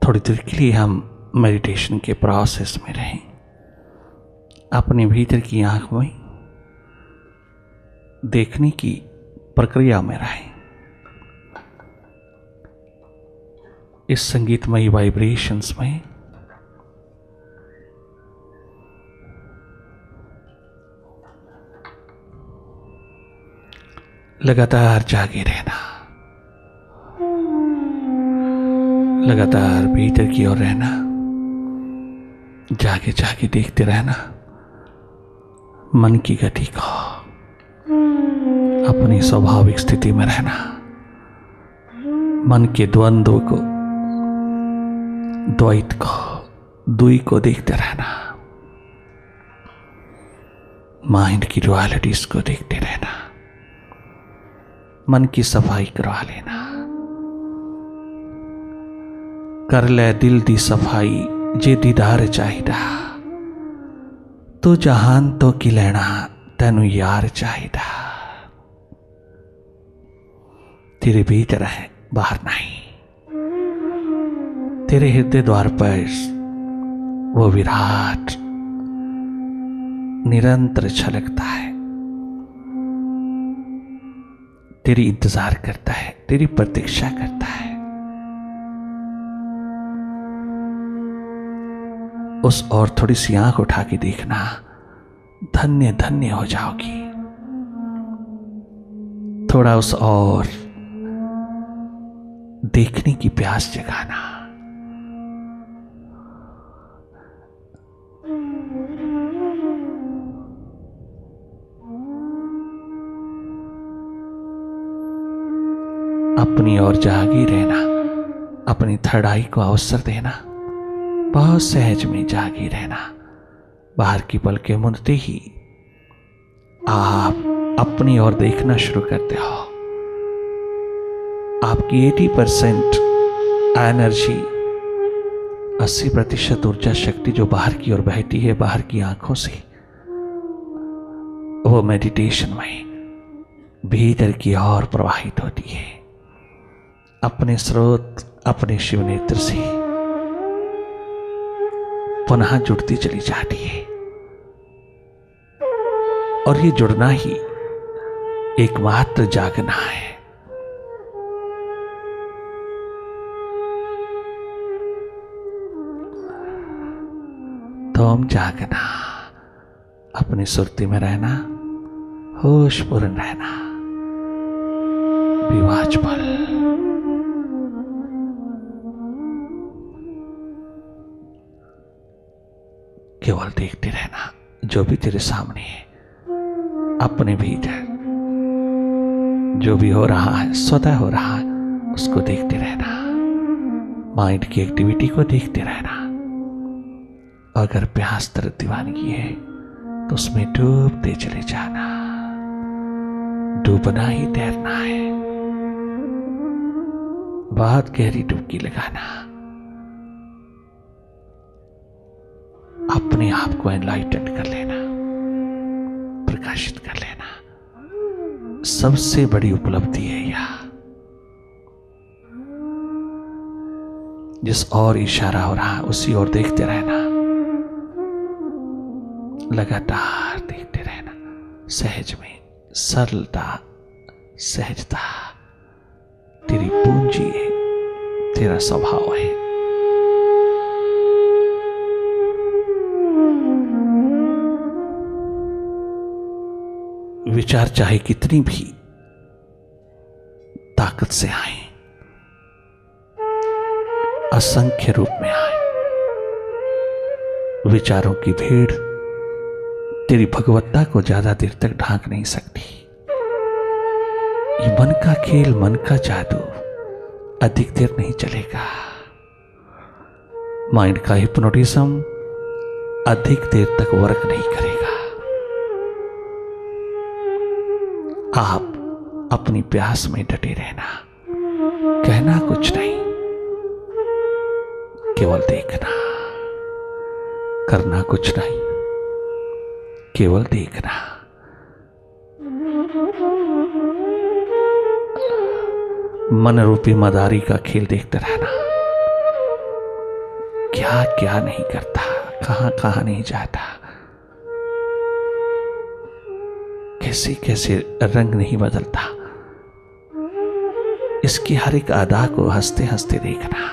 थोड़ी देर के लिए हम मेडिटेशन के प्रोसेस में रहें, अपने भीतर की आंख में देखने की प्रक्रिया में रहें। इस संगीतमयी वाइब्रेशंस में लगातार जागे रहना, लगातार भीतर की ओर रहना, जागे जागे देखते रहना मन की गति को, अपनी स्वाभाविक स्थिति में रहना, मन के द्वंद्व को, द्वैत को, दुई को देखते रहना, माइंड की डुअलिटीज को देखते रहना, मन की सफाई करवा लेना। कर ले दिल दी सफाई जे दीदार चाहिदा, तो जहान तो की लेना तेनू यार चाहिदा। तेरे भीतर है, बाहर नहीं। तेरे हृदय द्वार पर वो विराट निरंतर छलकता है, तेरी इंतजार करता है, तेरी प्रतीक्षा करता है। उस और थोड़ी सी आंख उठा के देखना, धन्य धन्य हो जाओगी। थोड़ा उस और देखने की प्यास जगाना। अपनी ओर जागी रहना, अपनी थर्ड आई को अवसर देना, बहुत सहज में जागी रहना। बाहर की पलकें मुड़ते ही आप अपनी ओर देखना शुरू करते हो। आपकी 80% एनर्जी, 80% ऊर्जा शक्ति जो बाहर की ओर बहती है, बाहर की आंखों से, वो मेडिटेशन में भीतर की ओर प्रवाहित होती है, अपने स्रोत, अपने शिव नेत्र से पुनः जुड़ती चली जाती है। और ये जुड़ना ही एकमात्र जागना है। तुम जागना, अपनी सुरती में रहना, होशपूर्ण रहना, विवाचपल। केवल देखते रहना जो भी तेरे सामने है, अपने भीतर जो भी हो रहा है, स्वतः हो रहा है, उसको देखते रहना। माइंड की एक्टिविटी को देखते रहना। अगर प्यास तरह दीवानगी है तो उसमें डूबते चले जाना, डूबना ही तैरना है। बहुत गहरी डुबकी लगाना, अपने आप को एनलाइटन कर लेना, प्रकाशित कर लेना। सबसे बड़ी उपलब्धि है यह। जिस और इशारा हो रहा है उसी ओर देखते रहना, लगातार देखते रहना, सहज में, सरलता, सहजता तेरी पूंजी है, तेरा स्वभाव है। विचार चाहे कितनी भी ताकत से आए, असंख्य रूप में आए, विचारों की भीड़ तेरी भगवत्ता को ज्यादा देर तक ढांक नहीं सकती। ये मन का खेल, मन का जादू अधिक देर नहीं चलेगा। माइंड का हिप्नोटिज्म अधिक देर तक वर्क नहीं करेगा। आप अपनी प्यास में डटे रहना, कहना कुछ नहीं, केवल देखना, करना कुछ नहीं, केवल देखना। मन रूपी मदारी का खेल देखते रहना। क्या क्या नहीं करता, कहां कहां नहीं जाता, कैसे कैसे रंग नहीं बदलता। इसकी हर एक अदा को हंसते हंसते देखना,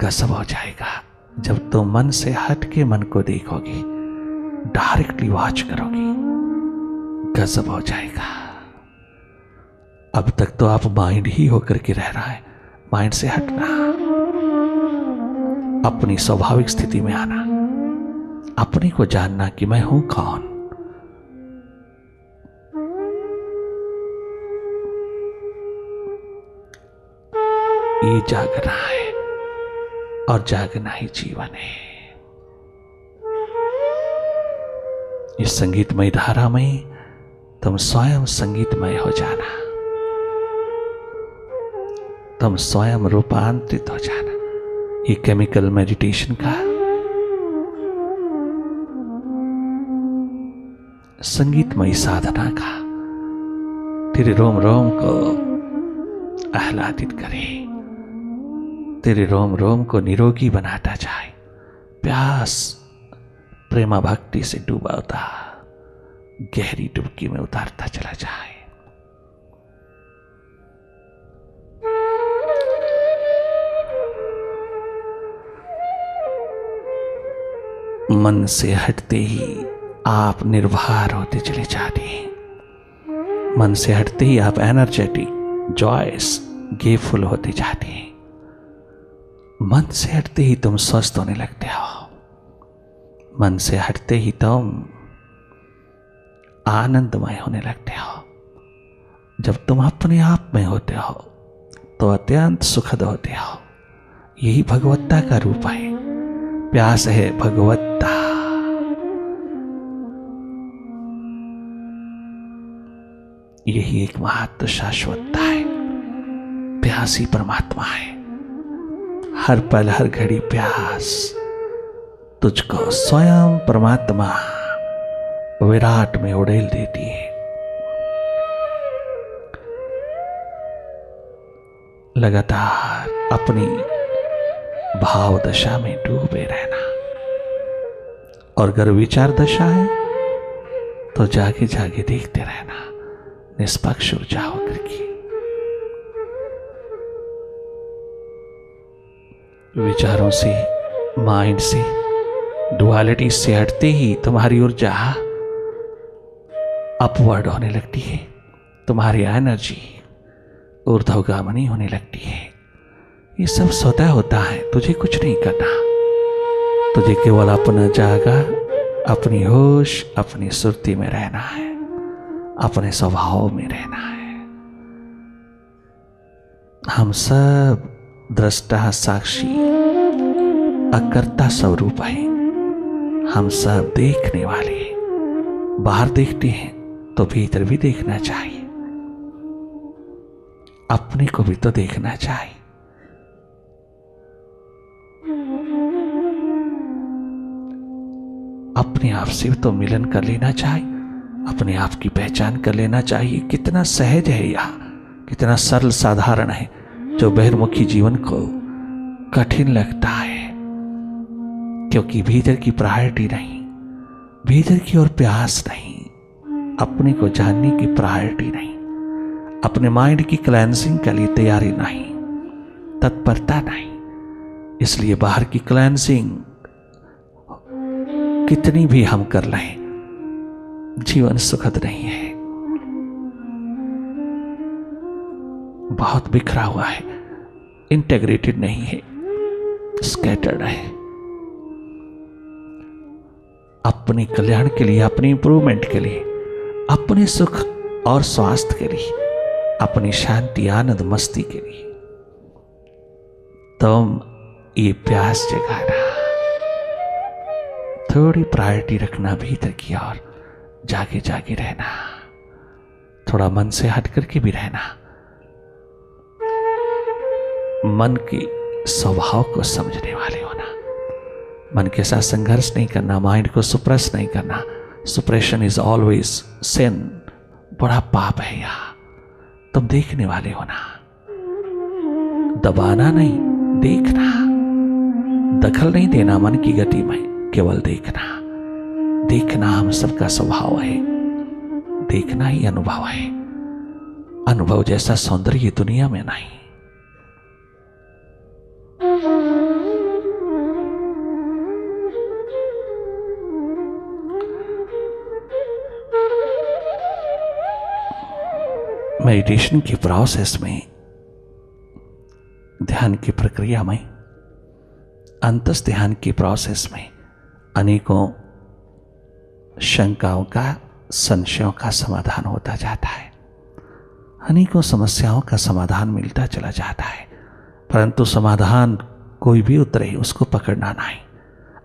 गजब हो जाएगा। जब तुम मन से हट के मन को देखोगी, डायरेक्टली वॉच करोगी, गजब हो जाएगा। अब तक तो आप माइंड ही होकर के रह रहा है, माइंड से हटना, अपनी स्वाभाविक स्थिति में आना, अपने को जानना कि मैं हूं कौन। ये जागना है और जागना ही जीवन है। इस संगीतमय धारा में तुम स्वयं संगीतमय हो जाना, तुम स्वयं रूपांतरित हो जाना। ये केमिकल मेडिटेशन का, संगीतमय साधना का तेरे रोम रोम को आह्लादित करे, तेरे रोम रोम को निरोगी बनाता जाए, प्यास प्रेमा भक्ति से डूबाता गहरी डुबकी में उतारता चला जाए। मन से हटते ही आप निर्भर होते चले जाते हैं। मन से हटते ही आप एनर्जेटिक, जॉयस, गेफुल होते जाते हैं। मन से हटते ही तुम स्वस्थ होने लगते हो। मन से हटते ही तुम आनंदमय होने लगते हो। जब तुम अपने आप में होते हो तो अत्यंत सुखद होते हो। यही भगवत्ता का रूप है। प्यास है भगवत्ता। यही एक महत्व शाश्वतता है। प्यासी परमात्मा है। हर पल हर घड़ी प्यास तुझको स्वयं परमात्मा विराट में उड़ेल देती है। लगातार अपनी भाव दशा में डूबे रहना, और अगर विचार दशा है तो जागे जागे देखते रहना, निष्पक्ष ऊर्जा होकर के। विचारों से, माइंड से, डुअलिटी से हटते ही तुम्हारी ऊर्जा अपवर्ड होने लगती है। तुम्हारी एनर्जी ऊर्ध्वगामिनी होने लगती है। ये सब स्वतः होता है, तुझे कुछ नहीं करना। तुझे केवल अपना जागा, अपनी होश, अपनी सुरती में रहना है, अपने स्वभाव में रहना है। हम सब दृष्टा, साक्षी, अकर्ता स्वरूप है। हम सब देखने वाले हैं। बाहर देखते हैं तो भीतर भी देखना चाहिए, अपने को भी तो देखना चाहिए। अपने आप से तो मिलन कर लेना चाहिए, अपने आप की पहचान कर लेना चाहिए। कितना सहज है यह, कितना सरल साधारण है, जो बहिर्मुखी जीवन को कठिन लगता है। क्योंकि भीतर की प्रायोरिटी नहीं, भीतर की ओर प्यास नहीं, अपने को जानने की प्रायोरिटी नहीं, अपने माइंड की क्लेंजिंग के लिए तैयारी नहीं, तत्परता नहीं। इसलिए बाहर की क्लेंजिंग कितनी भी हम कर लें, जीवन सुखद नहीं है। बहुत बिखरा हुआ है, इंटेग्रेटेड नहीं है, स्कैटर्ड है। अपने कल्याण के लिए, अपने इंप्रूवमेंट के लिए, अपने सुख और स्वास्थ्य के लिए, अपनी शांति, आनंद, मस्ती के लिए तुम ये प्यास जगाना, थोड़ी प्रायोरिटी रखना भीतर की ओर, जागे जागे रहना, थोड़ा मन से हट करके भी रहना, मन के स्वभाव को समझने वाले होना, मन के साथ संघर्ष नहीं करना, माइंड को सुप्रेस नहीं करना। सुप्रेशन इज ऑलवेज सिन, बड़ा पाप है यह। तुम देखने वाले होना, दबाना नहीं, देखना, दखल नहीं देना मन की गति में, केवल देखना। देखना हम सबका स्वभाव है, देखना ही अनुभव है। अनुभव जैसा सौंदर्य दुनिया में नहीं। मेडिटेशन की प्रोसेस में, ध्यान की प्रक्रिया में, अंतस ध्यान की प्रोसेस में अनेकों शंकाओं का, संशयों का समाधान होता जाता है। अनेकों समस्याओं का समाधान मिलता चला जाता है, परंतु समाधान कोई भी उतरे उसको पकड़ना नहीं,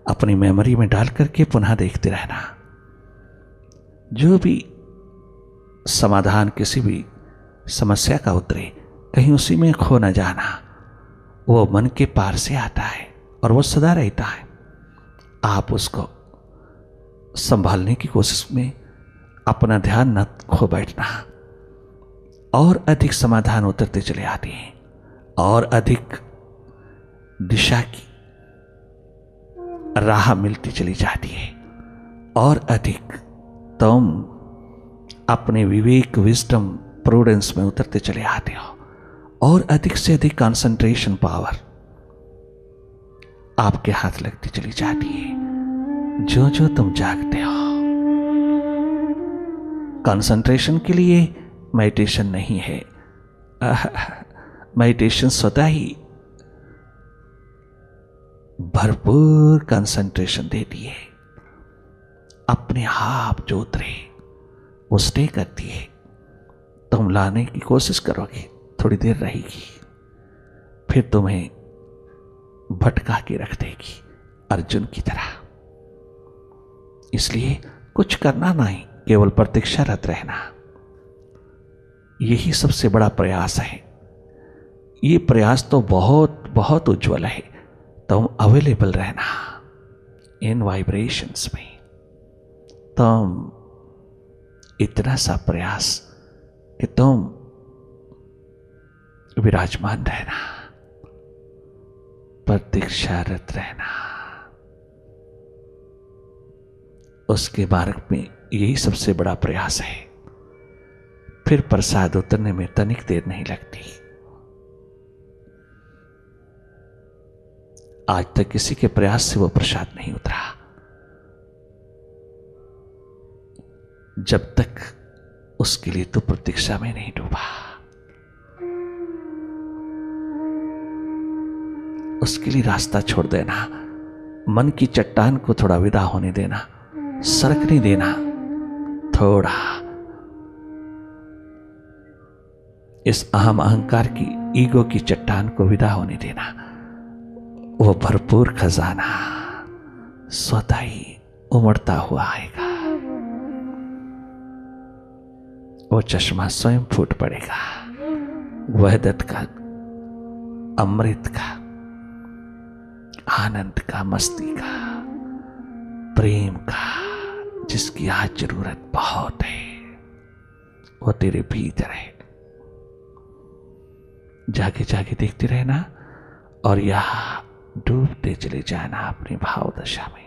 अपनी मेमोरी में डाल करके पुनः देखते रहना। जो भी समाधान किसी भी समस्या का उतरे, कहीं उसी में खो न जाना। वो मन के पार से आता है और वो सदा रहता है। आप उसको संभालने की कोशिश में अपना ध्यान न खो बैठना, और अधिक समाधान उतरते चले आते हैं, और अधिक दिशा की राह मिलती चली जाती है, और अधिक तुम अपने विवेक, विजडम, प्रूडेंस में उतरते चले आते हो, और अधिक से अधिक कंसंट्रेशन पावर आपके हाथ लगती चली जाती है। जो जो तुम जागते हो, कंसंट्रेशन के लिए मेडिटेशन नहीं है। मेडिटेशन स्वतः ही भरपूर कंसंट्रेशन देती है। अपने आप जो उतरे वो स्टे करती है। तुम लाने की कोशिश करोगे, थोड़ी देर रहेगी, फिर तुम्हें भटका के रख देगी, अर्जुन की तरह। इसलिए कुछ करना नहीं, केवल प्रतीक्षारत रहना, यही सबसे बड़ा प्रयास है। ये प्रयास तो बहुत बहुत उज्जवल है। तुम अवेलेबल रहना इन वाइब्रेशंस में। तुम इतना सा प्रयास कि तुम विराजमान रहना, प्रतीक्षारत रहना। उसके मार्ग में यही सबसे बड़ा प्रयास है। फिर प्रसाद उतरने में तनिक देर नहीं लगती। आज तक किसी के प्रयास से वो प्रसाद नहीं उतरा। जब तक उसके लिए तो प्रतीक्षा में नहीं डूबा, उसके लिए रास्ता छोड़ देना, मन की चट्टान को थोड़ा विदा होने देना, सरकने देना, थोड़ा इस अहम अहंकार की, ईगो की चट्टान को विदा होने देना। वो भरपूर खजाना स्वतः ही उमड़ता हुआ आएगा। वो चश्मा स्वयं फूट पड़ेगा, वहदत का, अमृत का, आनंद का, मस्ती का, प्रेम का, जिसकी आज जरूरत बहुत है, वो तेरे भीतर है। जाके जाके देखते रहना, और यहां डूबते चले जाना अपनी भाव दशा में।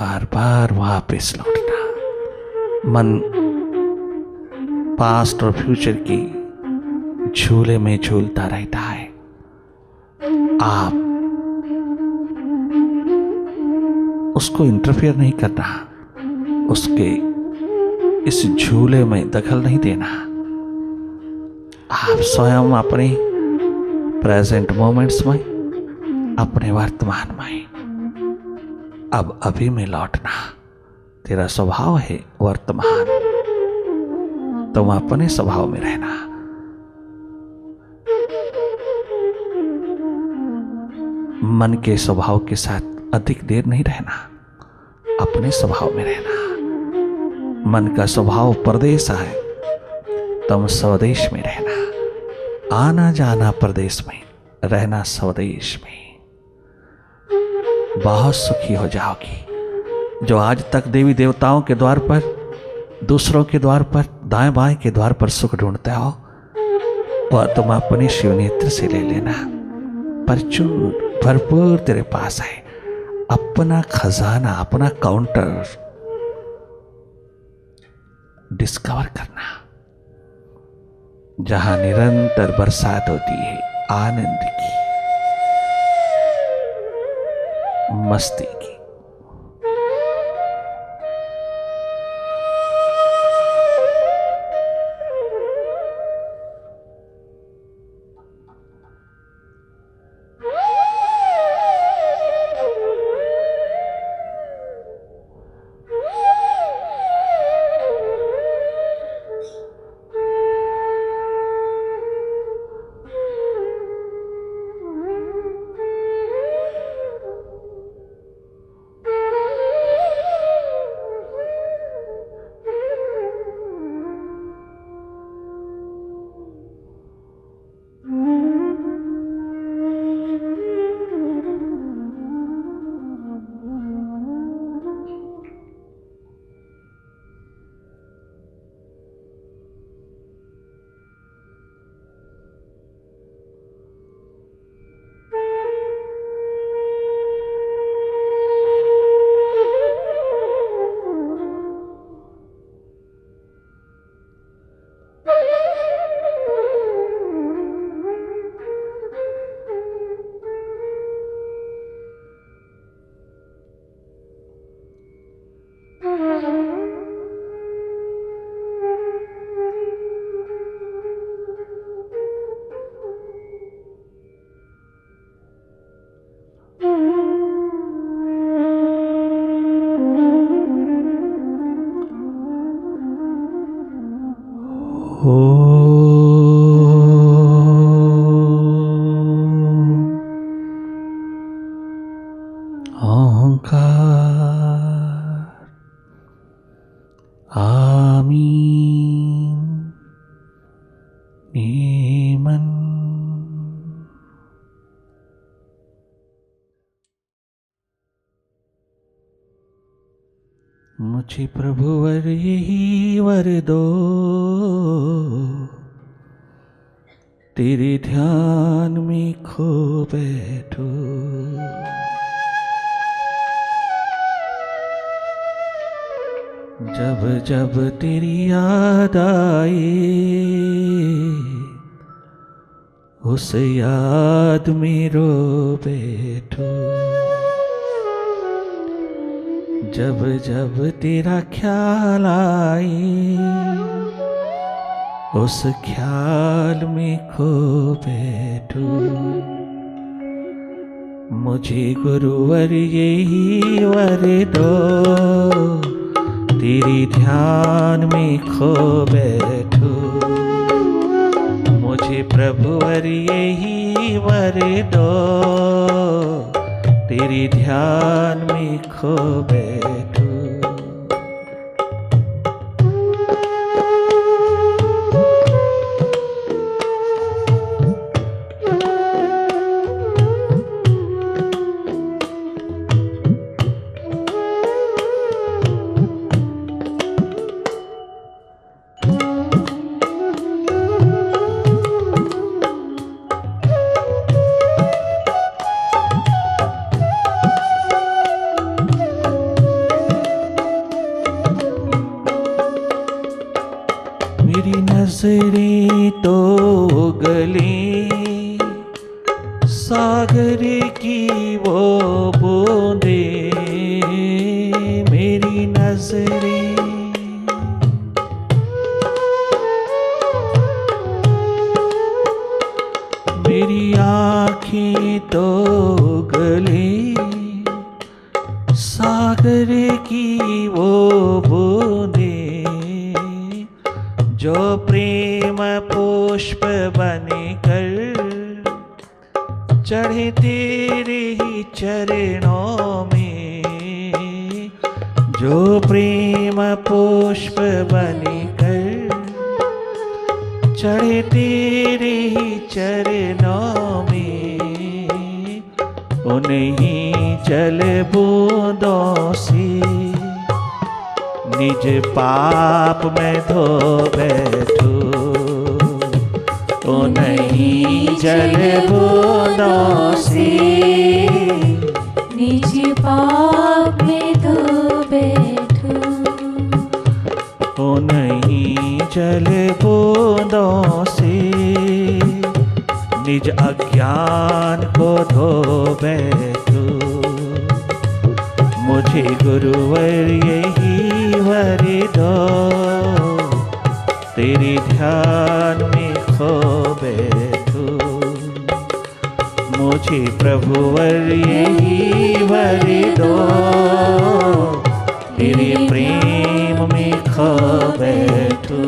बार बार वापस लौटना। मन पास्ट और फ्यूचर की झूले में झूलता रहता है। आप उसको इंटरफेयर नहीं करना, उसके इस झूले में दखल नहीं देना। आप स्वयं अपने प्रेजेंट मोमेंट्स में, अपने वर्तमान में, अब अभी में लौटना। तेरा स्वभाव है वर्तमान, तुम अपने स्वभाव में रहना। मन के स्वभाव के साथ अधिक देर नहीं रहना, अपने स्वभाव में रहना। मन का स्वभाव परदेश है, तुम स्वदेश में रहना। आना जाना परदेश में, रहना स्वदेश में। बहुत सुखी हो जाओगी। जो आज तक देवी देवताओं के द्वार पर, दूसरों के द्वार पर, दाएं बाएं के द्वार पर सुख ढूंढते हो, वह तुम अपने शिव नेत्र से ले लेना। प्रचुर भरपूर तेरे पास है। अपना खजाना, अपना काउंटर डिस्कवर करना, जहां निरंतर बरसात होती है आनंद की, मस्ती की। मुझे प्रभुवर यही वर दो, तेरे ध्यान में खो बैठो। जब जब तेरी याद आए, उस याद में रो बैठो। जब जब तेरा ख्याल आए, उस ख्याल में खो बैठो। मुझे गुरुवर यही वर दो, तेरे ध्यान में खो बैठो। मुझे प्रभुवर यही वर दो, तेरे ध्यान में खो बैठो। नजरें तो गली सागर की वो बूंदे, मेरी नजरें मेरी आँखें तो गली सागर की वो बूंदे, जो प्रेम पुष्प बनकर चढ़े तेरे ही चरणों में, जो प्रेम पुष्प बनकर चढ़े तेरे ही चरणों में, उन्हीं जल बूंदों से निज पाप में धो बैठो, उन्हीं जल बूंदों से निज पाप में धो बैठो, उन्हीं जल बूंदों से निज अज्ञान को धो बैठो, मुझे गुरुवर यही वर दो, तेरे ध्यान में खो बैठो, मुझे प्रभुवर यही वर दो, तेरे प्रेम में खो बैठो।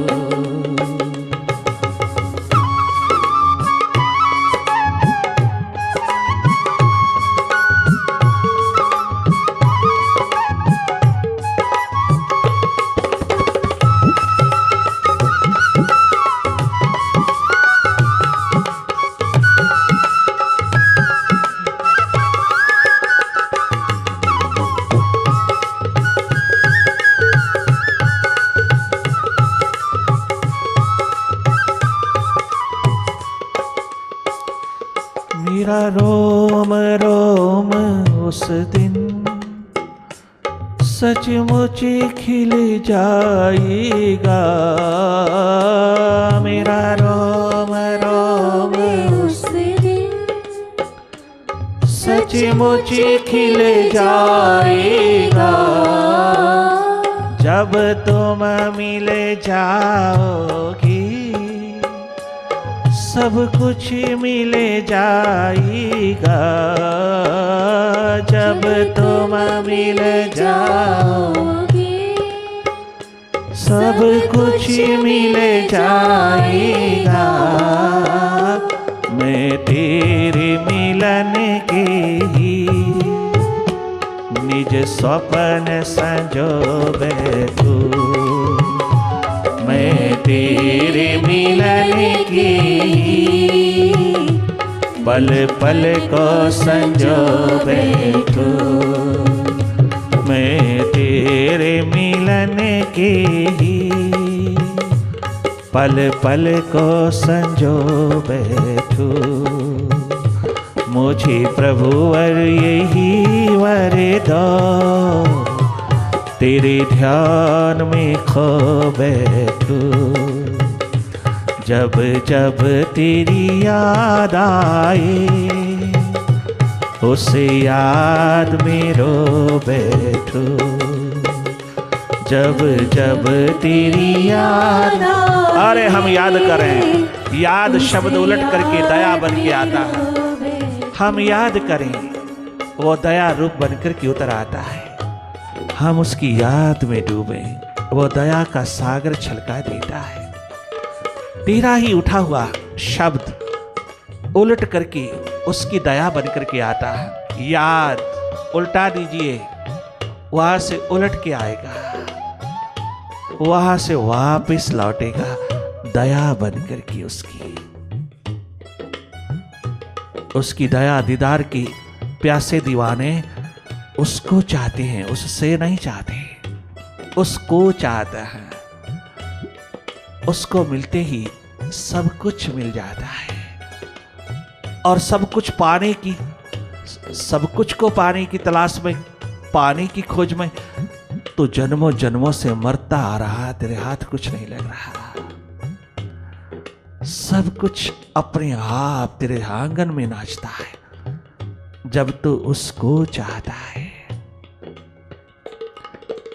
मेरा रोम रोम उस दिन सचमुच खिल जाएगा, मेरा रोम रोम उस दिन सचमुच खिल जाएगा, जब तुम मिल जाओगी सब कुछ मिल जाएगा, जब तुम मिल जाओगे सब कुछ मिल जाएगा, मैं तेरे मिलन के ही निज स्वप्न संजो बैठूं, मैं तेरे मिलन की पल पल को संजो बैठूं, मैं तेरे मिलन की पल पल को संजो बैठूं, मुझे प्रभुवर यही वर दो, तेरे ध्यान में खो बैठूं, जब जब तेरी याद आए उस याद में रो बैठूं, जब जब तेरी याद। अरे हम याद करें, याद शब्द उलट करके दया बन के आता है, हम याद करें वो दया रूप बनकर के उतर आता है, हम उसकी याद में डूबे, वो दया का सागर छलका देता है। तेरा ही उठा हुआ शब्द उलट करके उसकी दया बन करके आता है, याद उल्टा दीजिए, वहां से उलट के आएगा, वहां से वापस लौटेगा दया बन करके। उसकी दया दीदार की प्यासे दीवाने उसको चाहते हैं, उससे नहीं चाहते, उसको चाहता है। उसको मिलते ही सब कुछ मिल जाता है, और सब कुछ पाने की, सब कुछ को पाने की तलाश में, पाने की खोज में तो जन्मों जन्मों से मरता आ रहा, तेरे हाथ कुछ नहीं लग रहा। सब कुछ अपने आप तेरे आंगन में नाचता है जब तू उसको चाहता है।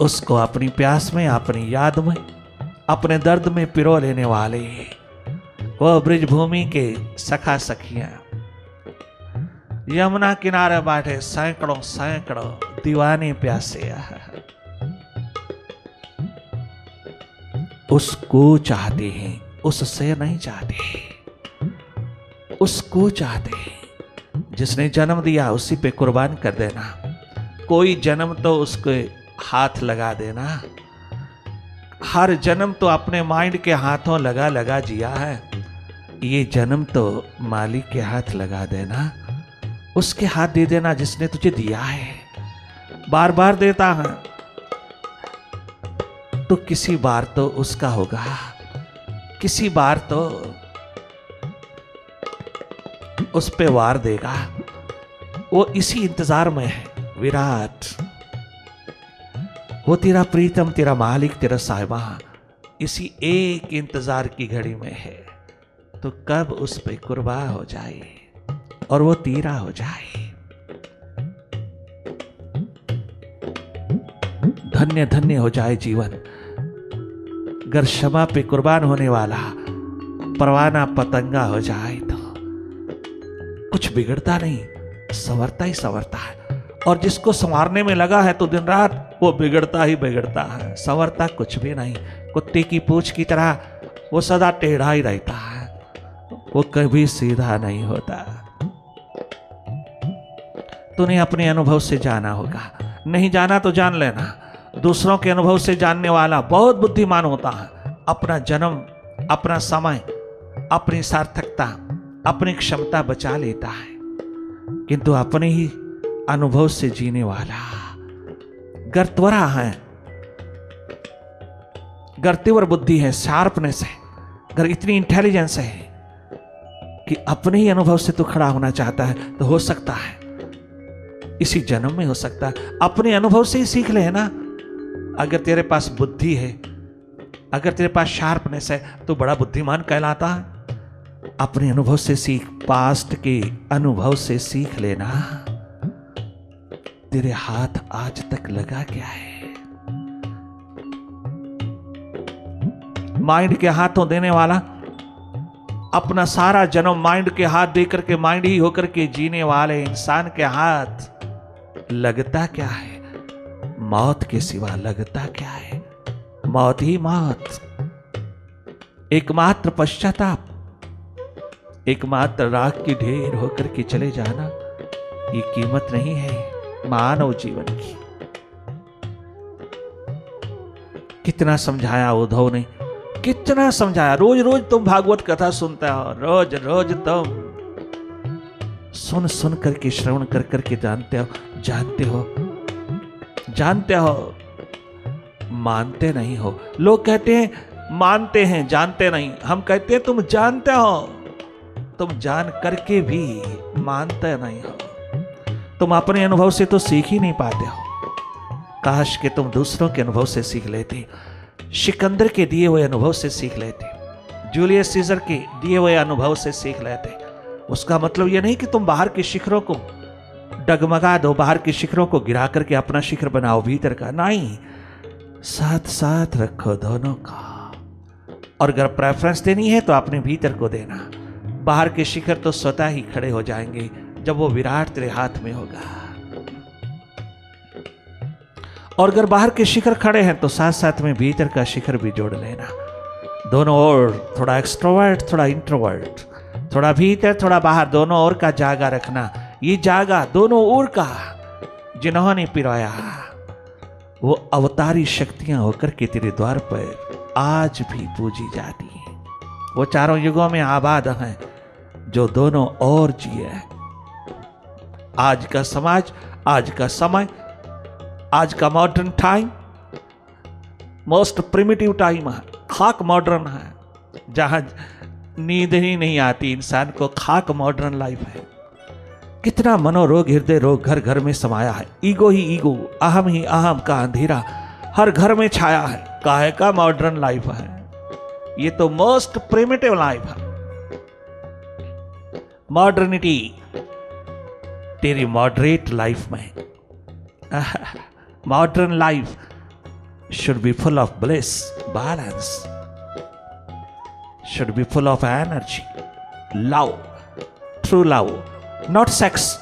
उसको अपनी प्यास में, अपनी याद में, अपने दर्द में पिरो लेने वाले वो ब्रिज भूमि के सखा सखियां यमुना किनारे बैठे सैकड़ों सैकड़ों दीवाने प्यासे उसको चाहते हैं, उससे नहीं चाहते, उसको चाहते हैं। जिसने जन्म दिया उसी पे कुर्बान कर देना। कोई जन्म तो उसके हाथ लगा देना। हर जन्म तो अपने माइंड के हाथों लगा लगा जिया है। ये जन्म तो मालिक के हाथ लगा देना, उसके हाथ दे देना जिसने तुझे दिया है। बार बार देता है तो किसी बार तो उसका होगा, किसी बार तो उस पे वार देगा। वो इसी इंतजार में है विराट। वो तेरा प्रीतम, तेरा मालिक, तेरा साहिबा इसी एक इंतजार की घड़ी में है। तो कब उस पे कुर्बान हो जाए और वो तेरा हो जाए। धन्य धन्य हो जाए जीवन। अगर क्षमा पे कुर्बान होने वाला परवाना पतंगा हो जाए तो कुछ बिगड़ता नहीं, संवरता ही संवरता है। और जिसको संवारने में लगा है तो दिन रात वो बिगड़ता ही बिगड़ता है, संवरता कुछ भी नहीं। कुत्ते की पूंछ की तरह वो सदा टेढ़ा ही रहता है, वो कभी सीधा नहीं होता। तूने अपने अनुभव से जाना होगा, नहीं जाना तो जान लेना। दूसरों के अनुभव से जानने वाला बहुत बुद्धिमान होता है। अपना जन्म, अपना समय, अपनी सार्थकता, अपनी क्षमता बचा लेता है, किंतु अपने ही अनुभव से जीने वाला गर्तवरा है, गर्तिवर बुद्धि है, शार्पनेस है, अगर इतनी इंटेलिजेंस है कि अपने ही अनुभव से तो खड़ा होना चाहता है तो हो सकता है इसी जन्म में हो सकता है। अपने अनुभव से ही सीख ले ना। अगर तेरे पास बुद्धि है, अगर तेरे पास शार्पनेस है तो बड़ा बुद्धिमान कहलाता है। अपने अनुभव से सीख, पास्ट के अनुभव से सीख लेना। तेरे हाथ आज तक लगा क्या है? माइंड के हाथों देने वाला अपना सारा जन्म माइंड के हाथ देकर के, माइंड ही होकर के जीने वाले इंसान के हाथ लगता क्या है? मौत के सिवा लगता क्या है? मौत ही मौत। एकमात्र पश्चाताप, एकमात्र राख की ढेर होकर के चले जाना, ये कीमत नहीं है मानव जीवन की। कितना समझाया उद्धव ने, कितना समझाया। रोज रोज तुम भागवत कथा सुनते हो, रोज रोज तुम सुन सुन करके, श्रवण कर करके जानते हो, जानते हो, जानते हो, मानते नहीं हो। लोग कहते हैं मानते हैं जानते नहीं, हम कहते हैं तुम जानते हो, तुम जान करके भी मानते नहीं हो। तुम अपने अनुभव से तो सीख ही नहीं पाते हो। काश कि तुम दूसरों के अनुभव से सीख लेते, सिकंदर के दिए हुए अनुभव से सीख लेते, जूलियस सीजर के दिए हुए अनुभव से सीख लेते। उसका मतलब यह नहीं कि तुम बाहर के शिखरों को डगमगा दो, बाहर के शिखरों को गिरा करके अपना शिखर बनाओ भीतर का, नहीं, साथ साथ रखो दोनों का। और अगर प्रेफरेंस देनी है तो अपने भीतर को देना। बाहर के शिखर तो स्वतः ही खड़े हो जाएंगे जब वो विराट तेरे हाथ में होगा। और अगर बाहर के शिखर खड़े हैं तो साथ साथ में भीतर का शिखर भी जोड़ लेना। दोनों ओर, थोड़ा एक्सट्रोवर्ट थोड़ा इंट्रोवर्ट, थोड़ा भीतर थोड़ा बाहर, दोनों ओर का जागा रखना। ये जागा दोनों ओर का जिन्होंने पिरोया, वो अवतारी शक्तियां होकर के तेरे द्वार पर आज भी पूजी जाती हैं। वो चारों युगों में आबाद हैं जो दोनों ओर जिए। आज का समाज, आज का समय, आज का modern time most primitive time है, खाक मॉडर्न है, जहां नींद ही नहीं आती इंसान को। खाक मॉडर्न लाइफ है। कितना मनोरोग, हृदय रोग घर घर में समाया है। ईगो ही ईगो, अहम ही अहम का अंधेरा हर घर में छाया है। काहे का मॉडर्न लाइफ है ये? तो मोस्ट प्रिमिटिव लाइफ है। मॉडर्निटी तेरी मॉडरेट लाइफ में, modern life should be full of bliss, balance, should be full of energy, love, true love, not sex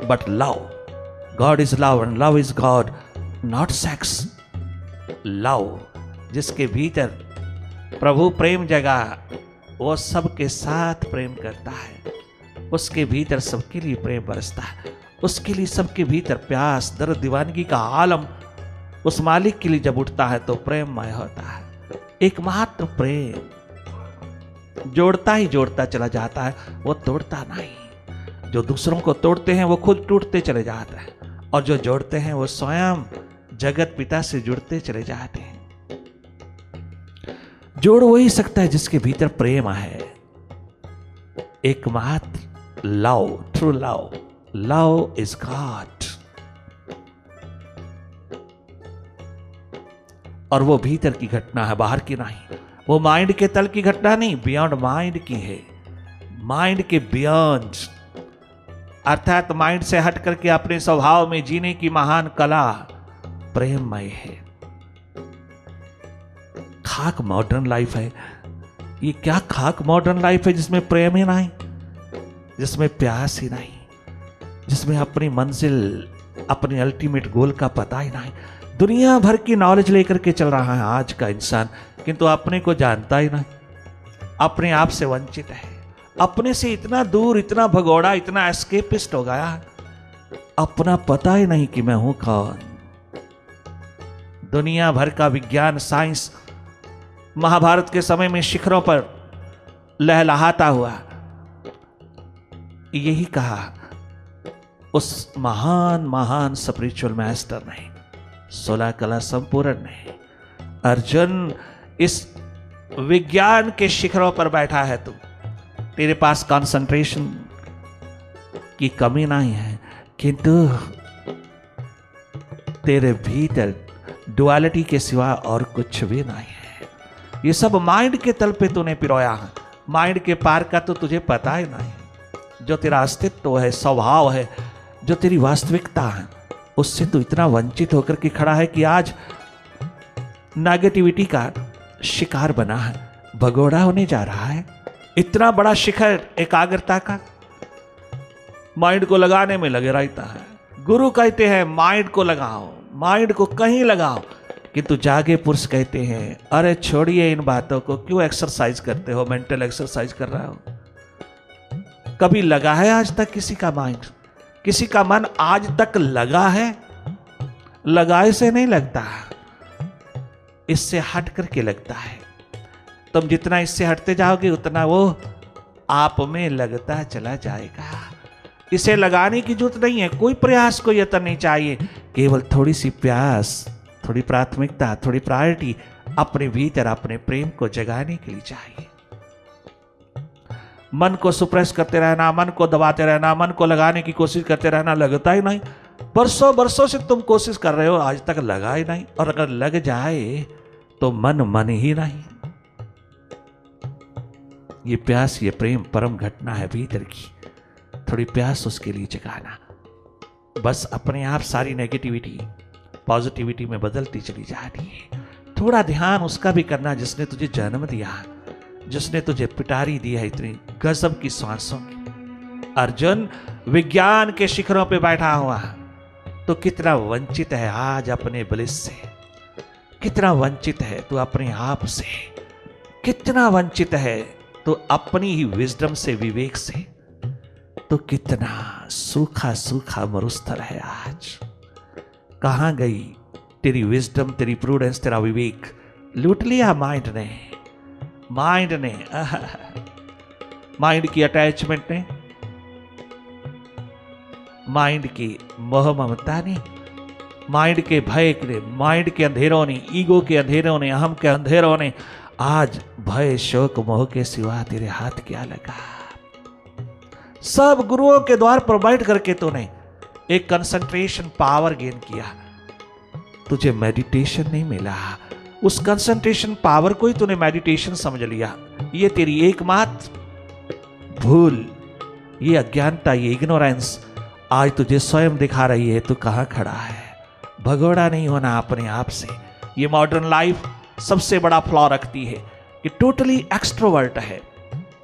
but love. God is love and love is God, not sex. Love जिसके भीतर प्रभु प्रेम जगा, वो सबके साथ प्रेम करता है, उसके भीतर सबके लिए प्रेम बरसता है, उसके लिए सबके भीतर प्यास दर्द दीवानगी का आलम उस मालिक के लिए जब उठता है तो प्रेममय होता है. एकमात्र प्रेम जोड़ता ही जोड़ता चला जाता है, वो तोड़ता नहीं. जो दूसरों को तोड़ते हैं वो खुद टूटते चले जाते हैं, और जो जोड़ते हैं वो स्वयं जगत पिता से जुड़ते चले जाते हैं. जोड़ वही सकता है जिसके भीतर प्रेम है. एकमात्र love, true love, love is God. और वो भीतर की घटना है, बाहर की नहीं. वो माइंड के तल की घटना नहीं, बियॉन्ड माइंड की है. माइंड के बियॉन्ड, अर्थात माइंड से हट करके अपने स्वभाव में जीने की महान कला प्रेममय है. खाक मॉडर्न लाइफ है. ये क्या खाक मॉडर्न लाइफ है जिसमें प्रेम ही नहीं, जिसमें प्यास ही नहीं, जिसमें अपनी मंजिल, अपनी अल्टीमेट गोल का पता ही नहीं. दुनिया भर की नॉलेज लेकर के चल रहा है आज का इंसान, किंतु अपने को जानता ही नहीं, अपने आप से वंचित है, अपने से इतना दूर, इतना भगोड़ा, इतना एस्केपिस्ट हो गया, अपना पता ही नहीं कि मैं हूं कौन. दुनिया भर का विज्ञान, साइंस महाभारत के समय में शिखरों पर लहलहाता हुआ, यही कहा उस महान महान स्पिरिचुअल मास्टर ने, 16 कला संपूर्ण ने, अर्जुन इस विज्ञान के शिखरों पर बैठा है तू, तेरे पास कंसंट्रेशन की कमी नहीं है, किंतु तेरे भीतर डुअलिटी के सिवा और कुछ भी नहीं है. ये सब माइंड के तल पे तूने पिरोया है, माइंड के पार का तो तुझे पता ही नहीं. जो तेरा अस्तित्व है, स्वभाव है, जो तेरी वास्तविकता है, उससे तू इतना वंचित होकर के खड़ा है कि आज नेगेटिविटी का शिकार बना है, भगोड़ा होने जा रहा है. इतना बड़ा शिखर एकाग्रता का माइंड को लगाने में लगे रहता है. गुरु कहते हैं माइंड को लगाओ, माइंड को कहीं लगाओ, किंतु जागे पुरुष कहते हैं अरे छोड़िए इन बातों को, क्यों एक्सरसाइज करते हो, मेंटल एक्सरसाइज कर रहा हो. कभी लगा है आज तक किसी का माइंड, किसी का मन आज तक लगा है? लगाए से नहीं लगता, इससे हट करके लगता है. तुम जितना इससे हटते जाओगे उतना वो आप में लगता चला जाएगा. इसे लगाने की जरूरत नहीं है, कोई प्रयास, कोई यत्न नहीं चाहिए, केवल थोड़ी सी प्यास, थोड़ी प्राथमिकता, थोड़ी प्रायोरिटी अपने भीतर अपने प्रेम को जगाने के लिए चाहिए. मन को सुप्रेस करते रहना, मन को दबाते रहना, मन को लगाने की कोशिश करते रहना, लगता ही नहीं. बरसों बरसों से तुम कोशिश कर रहे हो, आज तक लगा ही नहीं. और अगर लग जाए तो मन ही नहीं. ये प्यास, ये प्रेम परम घटना है भीतर की. थोड़ी प्यास उसके लिए जगाना, बस अपने आप सारी नेगेटिविटी पॉजिटिविटी में बदलती चली जा रही है. थोड़ा ध्यान उसका भी करना जिसने तुझे जन्म दिया, जिसने तुझे पिटारी दी है इतनी गजब की सांसों की. अर्जुन विज्ञान के शिखरों पे बैठा हुआ तो कितना वंचित है आज अपने ब्लिस से, कितना वंचित है तू अपने आप से, कितना वंचित है तो अपनी ही विजडम से, विवेक से. तो कितना सूखा सूखा मरुस्थल है आज. कहां गई तेरी विजडम, तेरी प्रूडेंस, तेरा विवेक? लूट लिया माइंड ने, माइंड ने, माइंड की अटैचमेंट ने, माइंड की मोह ममता ने, माइंड के भय ने, माइंड के अंधेरों ने, ईगो के अंधेरों ने, अहम के अंधेरों ने आज भय शोक मोह के सिवा तेरे हाथ क्या लगा? सब गुरुओं के द्वार पर बैठ करके तूने एक कंसंट्रेशन पावर गेन किया, तुझे मेडिटेशन नहीं मिला. उस कंसंट्रेशन पावर को ही तूने मेडिटेशन समझ लिया. ये तेरी एकमात्र भूल, ये अज्ञानता, ये इग्नोरेंस आज तुझे स्वयं दिखा रही है तू कहाँ खड़ा है। भगोड़ा नहीं होना अपने आप से। ये मॉडर्न लाइफ सबसे बड़ा फ्लॉ रखती है कि टोटली एक्सट्रोवर्ट है,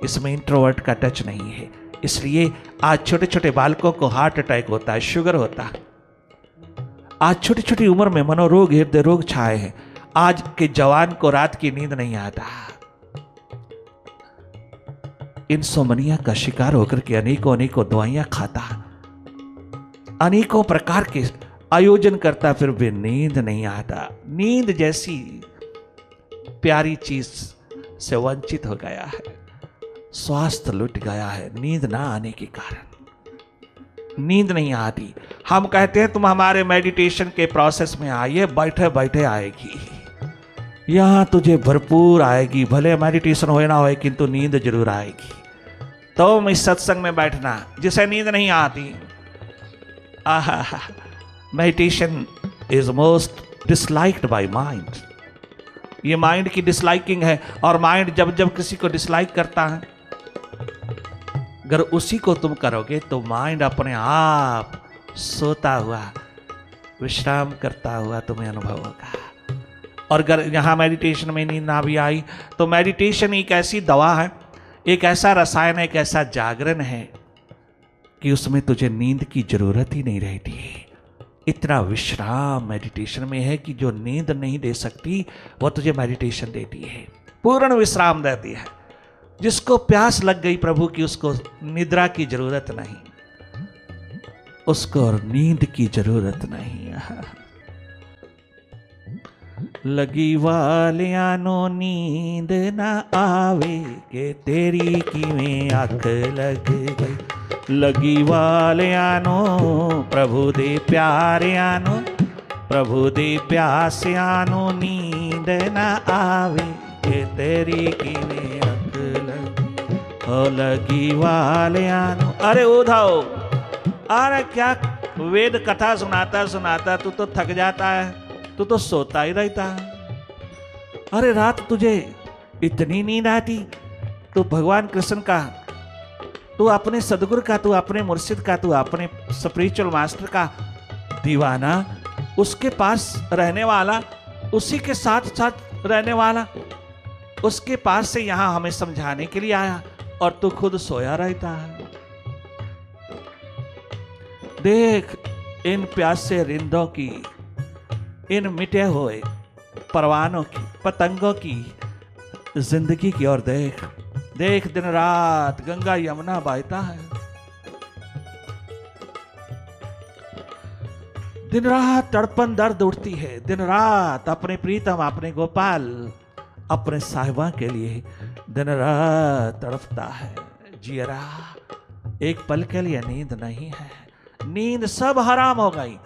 इसमें इंट्रोवर्ट का टच नहीं है। इसलिए आज छोटे छोटे बालकों को हार्ट अटैक होता है, शुगर होता है। आज छोटी छोटी उम्र में मनोरोग, हृदय रोग छाए हैं। आज के जवान को रात की नींद नहीं आता। इंसोमनिया का शिकार होकर के अनेकों अनेकों दवाइयां खाता, अनेकों प्रकार के आयोजन करता, फिर भी नींद नहीं आता। नींद जैसी प्यारी चीज से वंचित हो गया है, स्वास्थ्य लुट गया है नींद ना आने के कारण। नींद नहीं आती। हम कहते हैं तुम हमारे मेडिटेशन के प्रोसेस में आइए, बैठे बैठे आएगी, यहां तुझे भरपूर आएगी। भले मेडिटेशन हो ना हो, किंतु नींद जरूर आएगी। तुम इस सत्संग में बैठना जिसे नींद नहीं आती। आहा, meditation is most disliked by mind. ये माइंड की डिसलाइकिंग है, और माइंड जब जब किसी को डिसलाइक करता है, अगर उसी को तुम करोगे तो माइंड अपने आप सोता हुआ, विश्राम करता हुआ तुम्हें अनुभव होगा। और अगर यहाँ मेडिटेशन में नींद ना भी आई तो मेडिटेशन एक ऐसी दवा है, एक ऐसा रसायन है, एक ऐसा जागरण है कि उसमें तुझे नींद की जरूरत ही नहीं रहती है। इतना विश्राम मेडिटेशन में है कि जो नींद नहीं दे सकती वह तुझे मेडिटेशन देती है, पूर्ण विश्राम देती है। जिसको प्यास लग गई प्रभु की, उसको निद्रा की जरूरत नहीं, उसको और नींद की जरूरत नहीं। लगी वालियानो नींद ना आवे के तेरी किवें अख लग गई। लगी वालियानो प्रभु दे प्यारियानो, प्रभु दे प्यासियानो नींद ना आवे के तेरी किवें अख लग। ओ लगी वालियानो, अरे उधाओ, अरे क्या वेद कथा सुनाता सुनाता तू तो थक जाता है, तू तो सोता ही रहता है। अरे रात तुझे इतनी नींद आती, तू भगवान कृष्ण का, तू अपने सदगुरु का, तू अपने मुर्शिद का, तू अपने स्पिरिचुअल मास्टर का दीवाना, उसके पास रहने वाला, उसी के साथ साथ रहने वाला, उसके पास से यहां हमें समझाने के लिए आया, और तू खुद सोया रहता है। देख इन प्यासे रिंदों की, इन मिटे हुए परवानों की, पतंगों की जिंदगी की ओर देख। देख दिन रात गंगा यमुना बहता है, दिन रात तड़पन दर्द उठती है, दिन रात अपने प्रीतम, अपने गोपाल, अपने साहिबा के लिए दिन रात तड़पता है जियरा। एक पल के लिए नींद नहीं है, नींद सब हराम हो गई।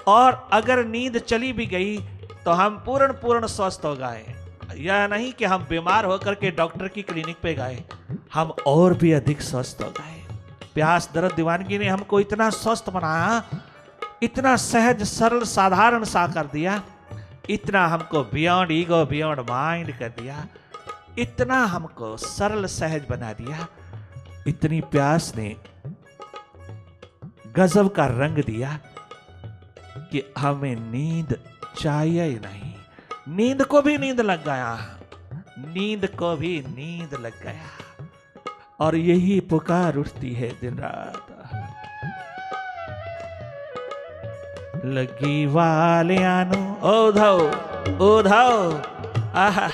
और अगर नींद चली भी गई तो हम पूर्ण स्वस्थ हो गए। यह नहीं कि हम बीमार होकर के डॉक्टर की क्लिनिक पे गए, हम और भी अधिक स्वस्थ हो गए। प्यास दर्द दीवानगी ने हमको इतना स्वस्थ बनाया, इतना सहज सरल साधारण सा कर दिया, इतना हमको बियॉन्ड ईगो बियॉन्ड माइंड कर दिया, इतना हमको सरल सहज बना दिया। इतनी प्यास ने गजब का रंग दिया कि हमें नींद चाहिए ही नहीं। नींद को भी नींद लग गया, नींद को भी नींद लग गया, और यही पुकार उठती है दिन रात। लगी वालियानो ओधो ओधो, आहा,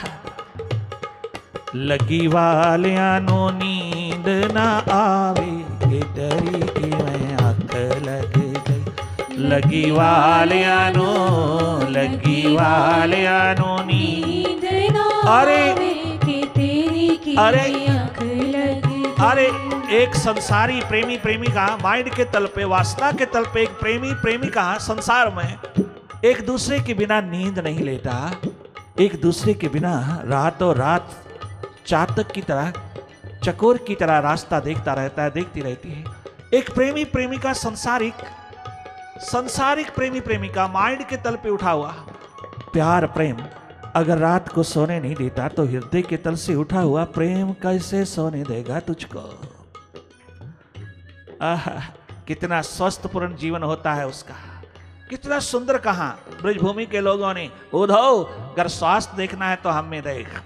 लगी वालियानो नींद ना आवे के डरी की मैं आंख लग गई। लगी वालियानो, लगी वालियानो नींद ना आवे के तेरी की आंख लग गई। अरे एक संसारी प्रेमी प्रेमिका माइंड के तल पे, वासना के तल पे, एक प्रेमी प्रेमिका संसार में एक दूसरे के बिना नींद नहीं लेता, एक दूसरे के बिना रातों रात चातक की तरह, चकोर की तरह रास्ता देखता रहता है, देखती रहती है। एक प्रेमी प्रेमिका संसारिक प्रेमी प्रेमिका माइंड के तल पे उठा हुआ प्यार प्रेम अगर रात को सोने नहीं देता तो हृदय के तल से उठा हुआ प्रेम कैसे सोने देगा तुझको। आह, कितना स्वस्थपूर्ण जीवन होता है उसका, कितना सुंदर कहा ब्रजभूमि के लोगों ने। उद्धव, अगर स्वास्थ्य देखना है तो हम में देख,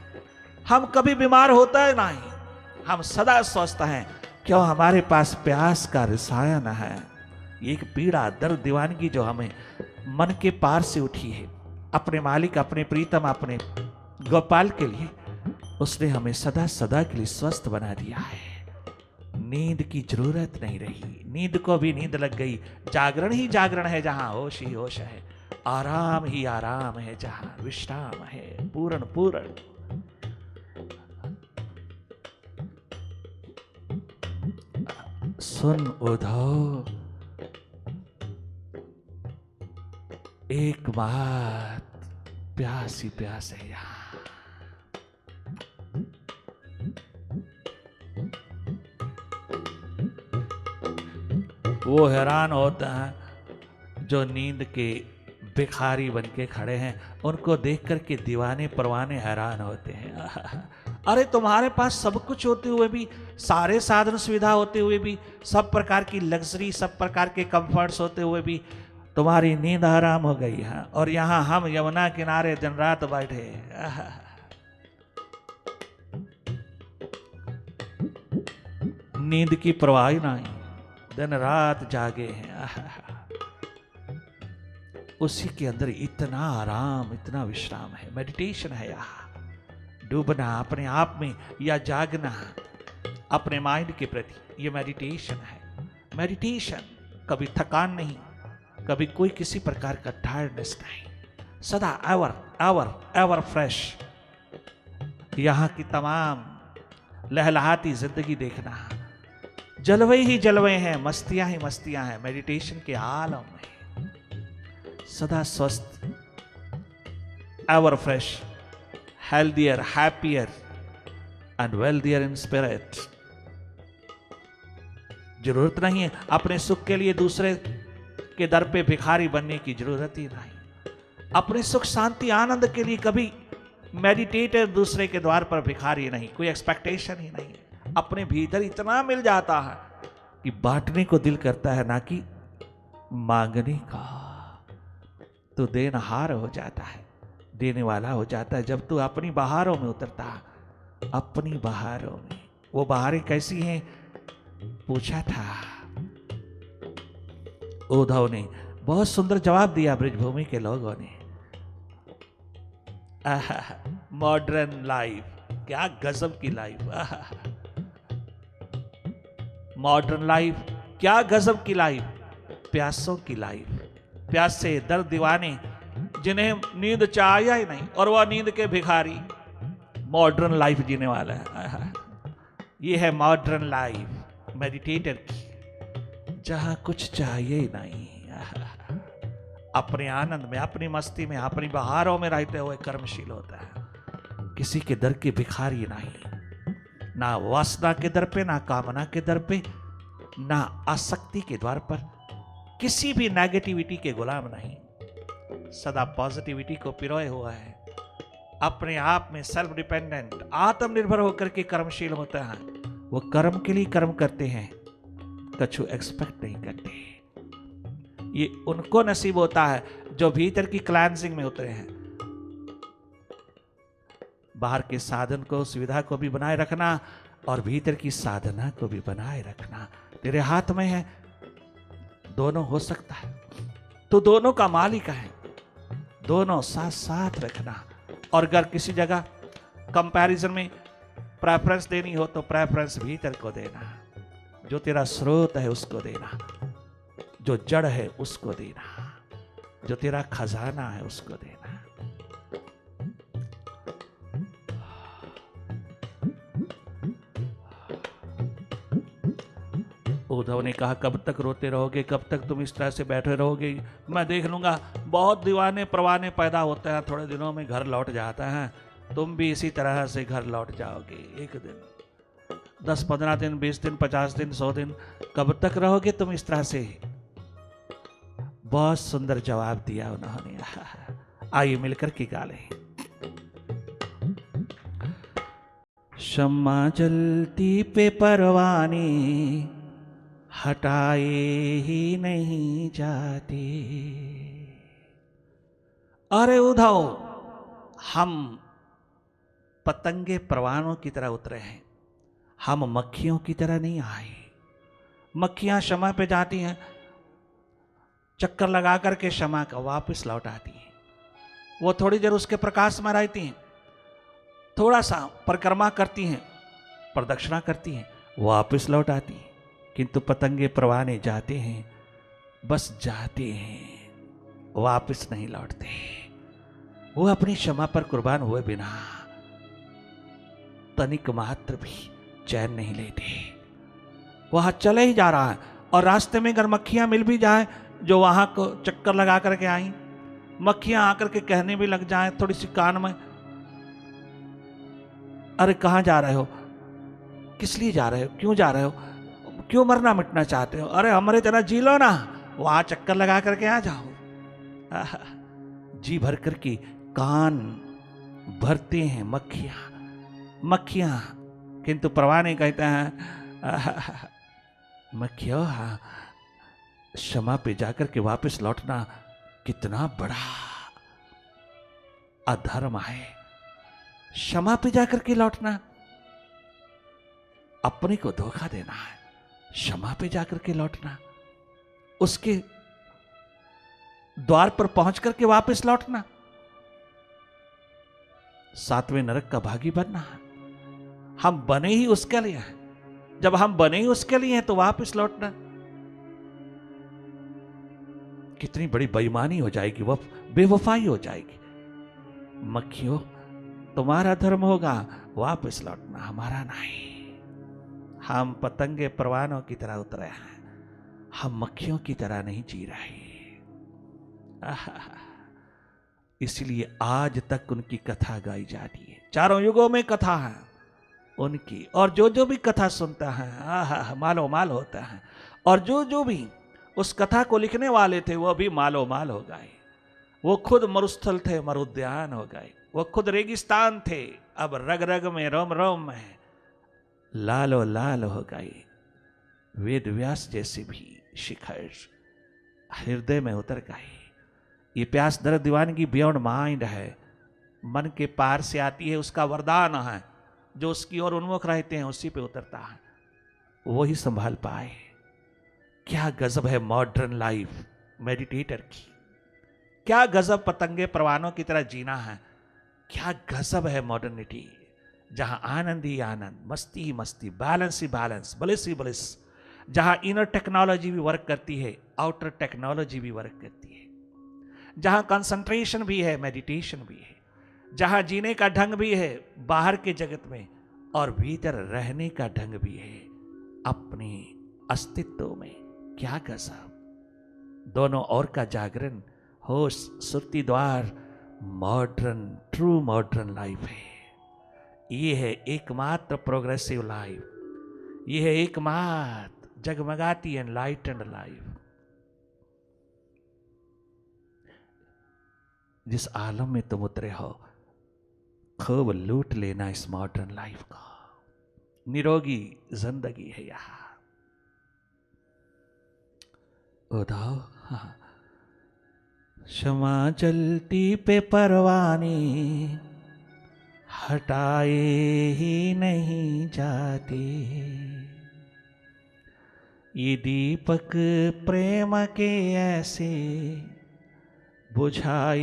हम कभी बीमार होता है नहीं, हम सदा स्वस्थ हैं। क्यों? हमारे पास प्यास का रसायन है। एक पीड़ा, दर्द, दीवानगी जो हमें मन के पार से उठी है, अपने मालिक, अपने प्रीतम, अपने गोपाल के लिए, उसने हमें सदा सदा के लिए स्वस्थ बना दिया है। नींद की जरूरत नहीं रही, नींद को भी नींद लग गई। जागरण ही जागरण है जहां होश ही होश है, आराम ही आराम है जहां विश्राम है पूर्ण पूर्ण। सुन उद्धव, एक बात, प्यास ही प्यास है यहां। वो हैरान होता है जो नींद के भिखारी बन के खड़े हैं, उनको देख करके दीवाने परवाने हैरान होते हैं। अरे तुम्हारे पास सब कुछ होते हुए भी, सारे साधन सुविधा होते हुए भी, सब प्रकार की लग्जरी, सब प्रकार के कंफर्ट्स होते हुए भी तुम्हारी नींद आराम हो गई है, और यहां हम यमुना किनारे दिन रात बैठे। नींद की परवाह नहीं, दिन रात जागे हैं। उसी के अंदर इतना आराम, इतना विश्राम है। मेडिटेशन है यहाँ, डूबना अपने आप में या जागना अपने माइंड के प्रति, ये मेडिटेशन है। मेडिटेशन कभी थकान नहीं, कभी कोई किसी प्रकार का टायर्डनेस नहीं, सदा एवर एवर एवर फ्रेश। यहाँ की तमाम लहलहाती जिंदगी देखना, जलवे ही जलवे हैं, मस्तियां ही मस्तियां हैं मेडिटेशन के आलम में। सदा स्वस्थ, ever fresh, healthier, happier and wealthier in spirit. जरूरत नहीं है अपने सुख के लिए दूसरे के दर पे भिखारी बनने की, जरूरत ही नहीं। अपने सुख शांति आनंद के लिए कभी मेडिटेटर दूसरे के द्वार पर भिखारी नहीं, कोई एक्सपेक्टेशन ही नहीं। अपने भीतर इतना मिल जाता है कि बांटने को दिल करता है, ना कि मांगने का। तो देनहार हो जाता है, देने वाला हो जाता है जब तू अपनी बहारों में उतरता है। अपनी बहारों में, वो बहारें कैसी हैं पूछा था उद्धव ने। बहुत सुंदर जवाब दिया ब्रजभूमि के लोगों ने। मॉडर्न लाइफ, क्या गजब की लाइफ। मॉडर्न लाइफ, क्या गजब की लाइफ। प्यासों की लाइफ, प्यासे, दर्द दीवाने, जिन्हें नींद चाहिए ही नहीं, और वह नींद के भिखारी मॉडर्न लाइफ जीने वाला है। ये है मॉडर्न लाइफ मेडिटेटर की, जहां कुछ चाहिए ही नहीं, अपने आनंद में, अपनी मस्ती में, अपनी बहारों में रहते हुए कर्मशील होता है। किसी के दर के भिखारी नहीं, ना वासना के दर पे, ना कामना के दर पे, ना आसक्ति के द्वार पर, किसी भी नेगेटिविटी के गुलाम नहीं। सदा पॉजिटिविटी को पिरोए हुआ है, अपने आप में सेल्फ डिपेंडेंट, आत्मनिर्भर होकर के कर्मशील होता है। वो कर्म के लिए कर्म करते हैं, कछु एक्सपेक्ट नहीं करते। ये उनको नसीब होता है जो भीतर की क्लैंजिंग में उतरे हैं। बाहर के साधन को, सुविधा को भी बनाए रखना, और भीतर की साधना को भी बनाए रखना तेरे हाथ में है। दोनों हो सकता है तो दोनों का मालिक है, दोनों साथ साथ रखना। और अगर किसी जगह कंपैरिजन में प्रेफरेंस देनी हो तो प्रेफरेंस भीतर को देना, जो तेरा स्रोत है उसको देना, जो जड़ है उसको देना, जो तेरा खजाना है उसको देना। उद्धव ने कहा, कब तक रोते रहोगे, कब तक तुम इस तरह से बैठे रहोगे, मैं देख लूंगा। बहुत दीवाने परवाने पैदा होते हैं, थोड़े दिनों में घर लौट जाता है। तुम भी इसी तरह से घर लौट जाओगे एक दिन, 10-15 दिन, 20 दिन, 50 दिन, 100 दिन, कब तक रहोगे तुम इस तरह से? बहुत सुंदर जवाब दिया उन्होंने। आइए मिलकर के गा लें। शम्मा जलती पे परवाने, हटाए ही नहीं जाते। अरे उधो, हम पतंगे परवानों की तरह उतरे हैं, हम मक्खियों की तरह नहीं आए। मक्खियां शमा पे जाती हैं, चक्कर लगा करके शमा का वापस लौट आती हैं। वो थोड़ी देर उसके प्रकाश में रहती हैं, थोड़ा सा परिक्रमा करती हैं, प्रदक्षिणा करती हैं, वापस लौट आती हैं। किंतु पतंगे परवाने जाते हैं, बस जाते हैं, वापस नहीं लौटते। वो अपनी क्षमा पर कुर्बान हुए बिना तनिक मात्र भी चैन नहीं लेते। वह चले ही जा रहा है और रास्ते में अगर मक्खियां मिल भी जाए जो वहां को चक्कर लगा करके आई, मक्खियां आकर के कहने भी लग जाए थोड़ी सी कान में, अरे कहां जा रहे हो, किस लिए जा रहे हो, क्यों जा रहे हो, क्यों मरना मिटना चाहते हो, अरे हमारे तरह जी लो ना, वहां चक्कर लगा करके आ जाओ। जी भर करके कान भरते हैं मक्खियां, किंतु परवाने कहते हैं मक्खियों, क्षमा पे जाकर के वापस लौटना कितना बड़ा अधर्म है। क्षमा पे जाकर के लौटना अपने को धोखा देना है। क्षमा पे जाकर के लौटना, उसके द्वार पर पहुंच करके वापस लौटना, सातवें नरक का भागी बनना है। हम बने ही उसके लिए हैं, जब हम बने ही उसके लिए हैं तो वापस लौटना कितनी बड़ी बेईमानी हो जाएगी, वह बेवफाई हो जाएगी। मक्खियों, तुम्हारा धर्म होगा वापस लौटना, हमारा नहीं। हम पतंगे परवानों की तरह उतरे हैं, हम मक्खियों की तरह नहीं जी रहे। इसलिए आज तक उनकी कथा गाई जाती है, चारों युगों में कथा है उनकी, और जो जो भी कथा सुनता है मालो माल होता है, और जो जो भी उस कथा को लिखने वाले थे वो भी मालो माल हो गए। वो खुद मरुस्थल थे, मरुद्यान हो गए। वो खुद रेगिस्तान थे, अब रग रग में रोम रोम में लालो लाल हो गए। वेद व्यास जैसे भी शिखर हृदय में उतर गए। ये प्यास दर्द दीवानगी बियॉन्ड माइंड है, मन के पार से आती है, उसका वरदान है। जो उसकी ओर उन्मुख रहते हैं उसी पे उतरता है, वो ही संभाल पाए। क्या गजब है मॉडर्न लाइफ मेडिटेटर की, क्या गजब पतंगे परवानों की तरह जीना है, क्या गजब है मॉडर्निटी, जहां आनंद ही आनंद, मस्ती ही मस्ती, बैलेंस ही बैलेंस, ब्लिस ही ब्लिस, जहां इनर टेक्नोलॉजी भी वर्क करती है, आउटर टेक्नोलॉजी भी वर्क करती है, जहां कंसंट्रेशन भी है, मेडिटेशन भी है, जहां जीने का ढंग भी है बाहर के जगत में, और भीतर रहने का ढंग भी है अपने अस्तित्व में। क्या गजब, दोनों ओर का जागरण, होश, सुरती द्वार, मॉडर्न, ट्रू मॉडर्न लाइफ है। ये है एकमात्र प्रोग्रेसिव लाइफ, ये है एकमात्र जगमगाती एनलाइटेंड लाइफ। जिस आलम में तुम उतरे हो, खूब लूट लेना इस मॉडर्न लाइफ को। निरोगी जिंदगी है यहां। उदाओ क्षमा जलती पे परवाने हटाए ही नहीं जाते। ये दीपक प्रेम के ऐसे बुझाए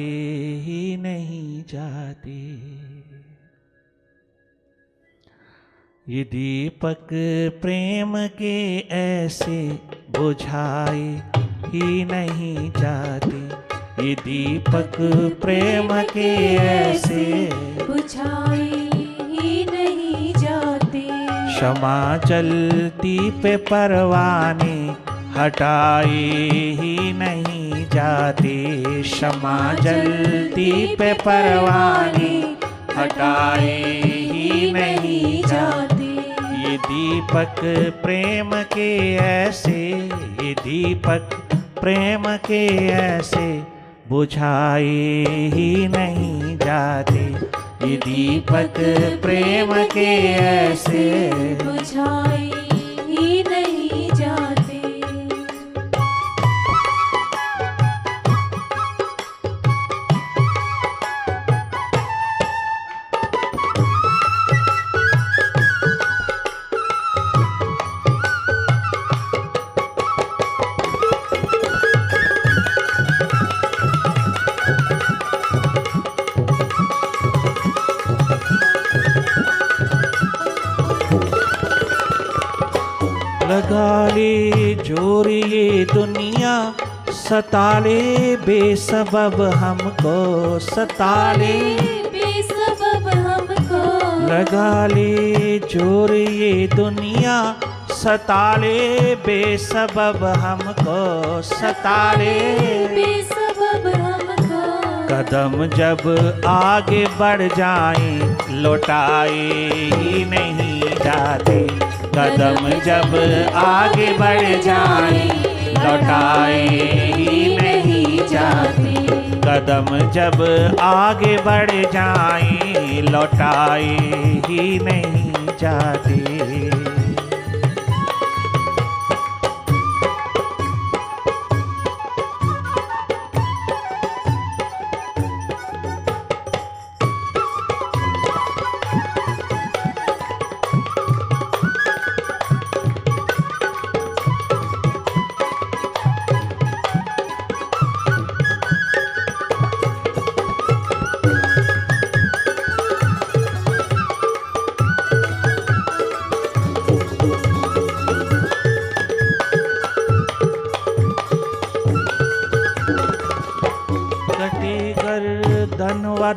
ही नहीं जाते। ये दीपक प्रेम के ऐसे बुझाए ही नहीं जाते। ये दीपक प्रेम के ऐसे बुझाए ही नहीं जाते। क्षमा जलती पे परवाने हटाए ही नहीं जाते। क्षमा जलती पे परवाने हटाए ही नहीं जाते। ये दीपक प्रेम के ऐसे, ये दीपक प्रेम के ऐसे बुझाए ही नहीं जाते। ये दीपक प्रेम के ऐसे बुझाए ही नहीं जाते। लगा ले जोर ये दुनिया, सताले बेसबब हमको, सताले बेसबब हमको। लगा ले जोर ये दुनिया, सताले बेसबब हमको, सताले बेसबब हमको। कदम जब आगे बढ़ जाएं लौटाए ही नहीं जाते, कदम जब आगे बढ़ जाएं लौटाए ही नहीं जाते, कदम जब आगे बढ़ जाएं लौटाए ही नहीं जाते।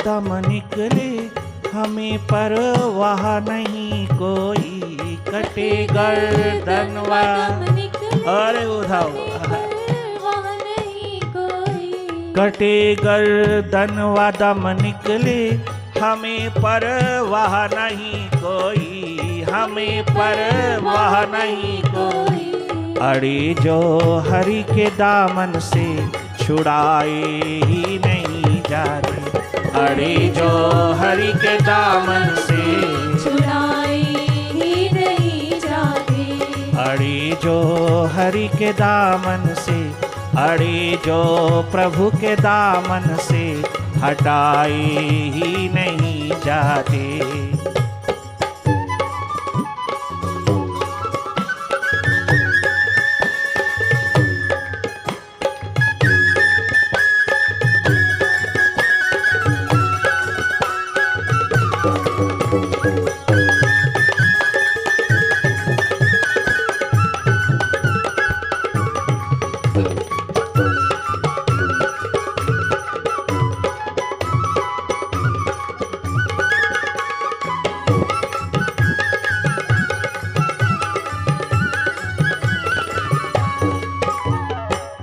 दम निकले हमें परवाह नहीं कोई, कटे गर्दन व अरे उठाओ, कटे गर्दन व दम निकले हमें परवाह नहीं कोई, हमें परवाह नहीं कोई। अड़े जो हरि के दामन से छुड़ाए ही नहीं जाते, अड़े जो हरि के दामन से छुड़ाए ही नहीं जाते, अड़े जो हरि के दामन से, अड़े जो प्रभु के दामन से हटाए ही नहीं जाते।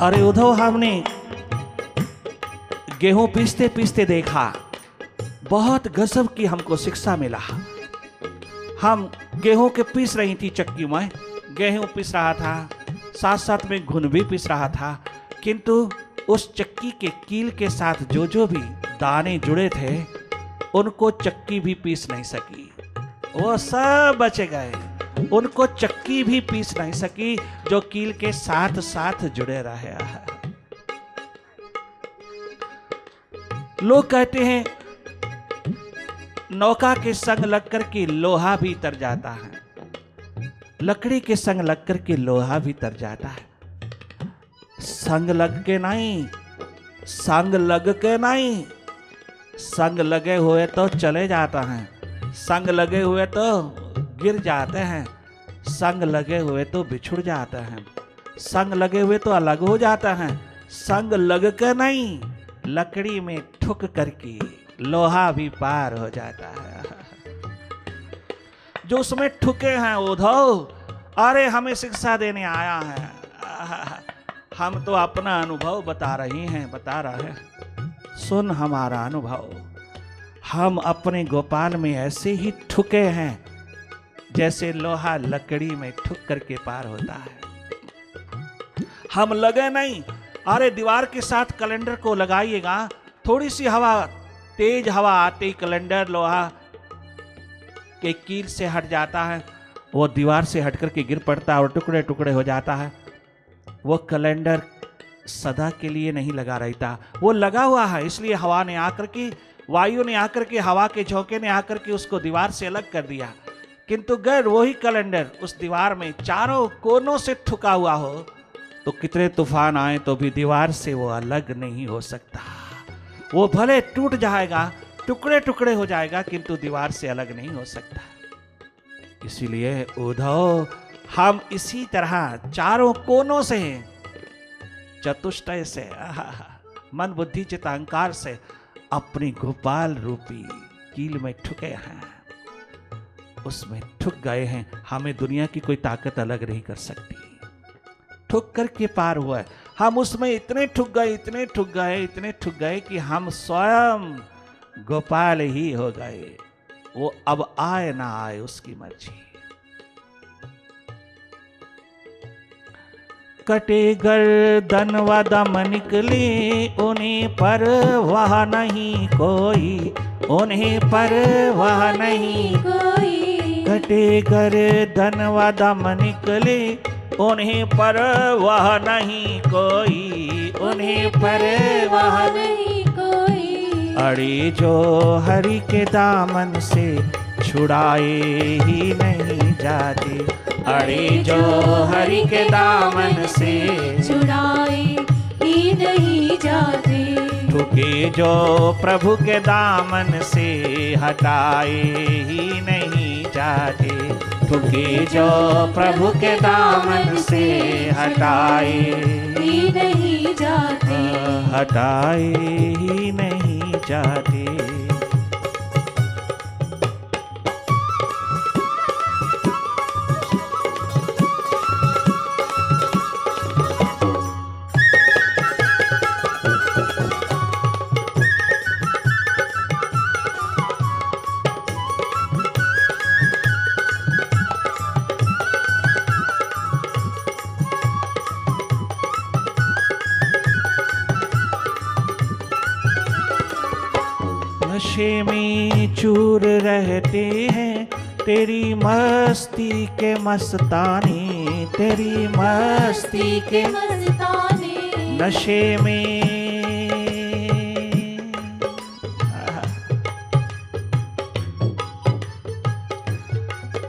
अरे उद्धव, हमने गेहूं पीसते पीसते देखा, बहुत गजब की हमको शिक्षा मिला। हम गेहूं के पीस रही थी चक्की में, गेहूं पीस रहा था, साथ साथ में घुन भी पीस रहा था, किंतु उस चक्की के कील के साथ जो जो भी दाने जुड़े थे उनको चक्की भी पीस नहीं सकी, वो सब बच गए, उनको चक्की भी पीस नहीं सकी जो कील के साथ साथ जुड़े रहे। लोग कहते हैं नौका के संग लगकर के लोहा भी तर जाता है, लकड़ी के संग लगकर के लोहा भी तर जाता है। संग लग के नहीं, संग लग के नहीं, संग लगे हुए तो चले जाता है, संग लगे हुए तो गिर जाते हैं, संग लगे हुए तो बिछुड़ जाते हैं, संग लगे हुए तो अलग हो जाता है। संग लग के नहीं, लकड़ी में ठुक करके लोहा भी पार हो जाता है। जो उसमें ठुके हैं उद्धव, अरे हमें शिक्षा देने आया है, हम तो अपना अनुभव बता रहे हैं, सुन हमारा अनुभव। हम अपने गोपाल में ऐसे ही ठुके हैं जैसे लोहा लकड़ी में ठुक करके पार होता है। हम लगे नहीं, अरे दीवार के साथ कैलेंडर को लगाइएगा, थोड़ी सी हवा, तेज हवा आते ही कैलेंडर लोहा के कील से हट जाता है, वो दीवार से हट करके गिर पड़ता है और टुकड़े टुकड़े हो जाता है। वो कैलेंडर सदा के लिए नहीं लगा रहता, वो लगा हुआ है, इसलिए हवा ने आकर के, वायु ने आकर के, हवा के झोंके ने आकर के उसको दीवार से अलग कर दिया। किंतु अगर वही कैलेंडर उस दीवार में चारों कोनों से ठुका हुआ हो तो कितने तूफान आए तो भी दीवार से वो अलग नहीं हो सकता। वो भले टूट जाएगा, टुकड़े टुकड़े हो जाएगा, किंतु दीवार से अलग नहीं हो सकता। इसीलिए उद्धव, हम इसी तरह चारों कोनों से, चतुष्टय से, मन बुद्धि चित्त अहंकार से अपनी गोपाल रूपी कील में ठुके हैं, उसमें ठुक गए हैं। हमें दुनिया की कोई ताकत अलग नहीं कर सकती। ठुक करके पार हुआ है। हम उसमें इतने ठुक गए, इतने ठुक गए, इतने ठुक गए कि हम स्वयं गोपाल ही हो गए। वो अब आए ना आए उसकी मर्जी। कटे गर्दन व दम निकले, उन्हें पर वह नहीं कोई, उन्हें पर वह नहीं कोई। कटे गर्दन व दम निकले, उन्हें पर वह नहीं कोई, उन्हें पर वह नहीं कोई। अड़ी जो हरि के दामन से छुड़ाए ही नहीं जाते, अड़ी जो हरि के दामन से छुड़ाए ही नहीं जाते। ठुके जो प्रभु के दामन से हटाए ही नहीं जाते, ठुके जो प्रभु के दामन से हटाए ही नहीं जाते। हटाए ही नहीं जाते। नशे में चूर रहते हैं तेरी मस्ती के मस्ताने, तेरी मस्ती के मस्ताने। नशे में।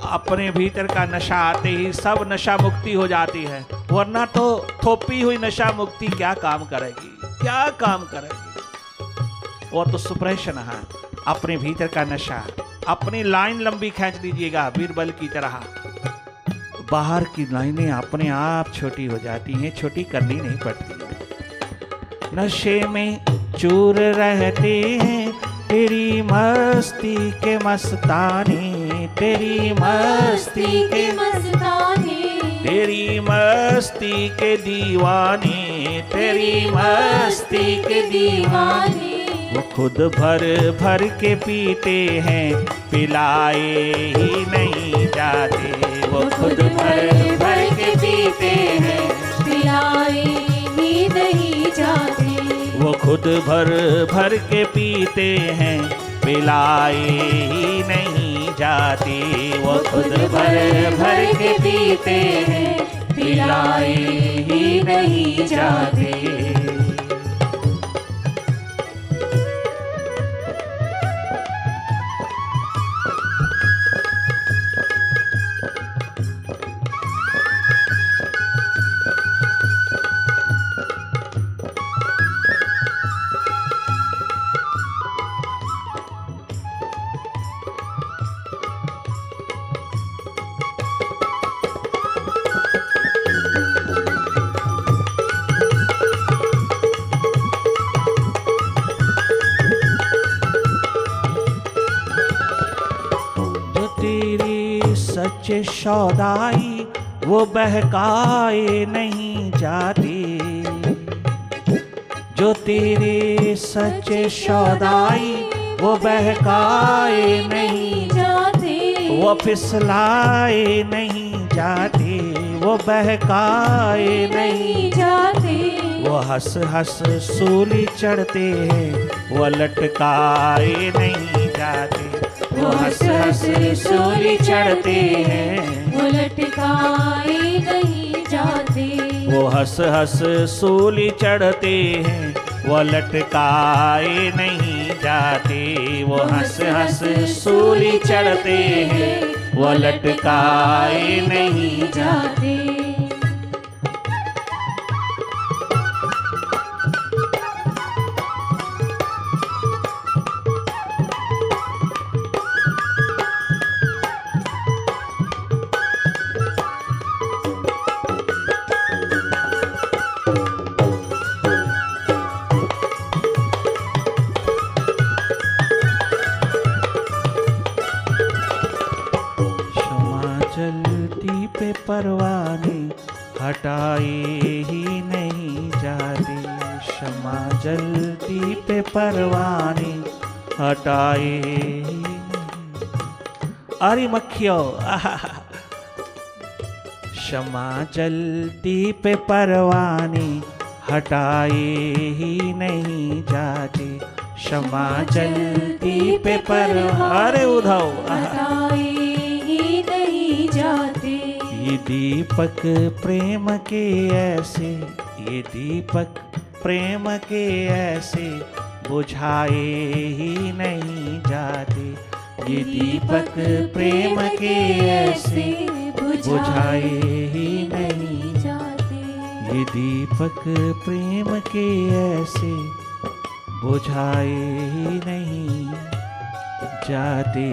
अपने भीतर का नशा आते ही सब नशा मुक्ति हो जाती है, वरना तो थोपी हुई नशा मुक्ति क्या काम करेगी, क्या काम करेगी। वो तो सुप्रेशन है। अपने भीतर का नशा, अपनी लाइन लंबी खींच लीजिएगा बीरबल की तरह, बाहर की लाइनें अपने आप छोटी हो जाती हैं, छोटी करनी नहीं पड़ती। नशे में चूर रहते हैं तेरी मस्ती के मस्ताने, तेरी मस्ती के मस्ताने। तेरी मस्ती के दीवाने, तेरी मस्ती के दीवाने। वो खुद भर भर के पीते हैं, पिलाए ही नहीं जाते। वो खुद भर भर के पीते हैं, पिलाए ही नहीं जाते। वो खुद भर भर के पीते हैं, पिलाए ही नहीं जाते। वो खुद भर भर के पीते हैं, पिलाए ही नहीं जाते। सच्चे सौदाई वो बहकाए नहीं जाते, जो तेरे सच्चे सौदाई वो बहकाए नहीं जाते। वो फिसलाए नहीं जाते, वो बहकाए नहीं जाते। वो हंस हंस सूली चढ़ते हैं, वो लटकाए नहीं जाते। वो हंस हंस सूली चढ़ते हैं, वो लटकाए नहीं जाते। वो हंस हंस सूली चढ़ते हैं, वो लटकाए नहीं जाते। वो हंस हंस सूली चढ़ते हैं, वो लटकाए नहीं जाते। परवाने हटाए ही नहीं जाते। क्षमा जलती पे परवाने हटाए ही नहीं। अरे मक्खियों क्षमा जलती पे परवाने हटाए ही नहीं जाते। क्षमा जलती पे अरे उधाओ हटाए ही नहीं जाते। ये दीपक प्रेम के ऐसे, ये दीपक प्रेम के ऐसे बुझाए ही नहीं जाते। ये दीपक प्रेम के ऐसे बुझाए ही नहीं जाते। ये दीपक प्रेम के ऐसे बुझाए ही नहीं जाते।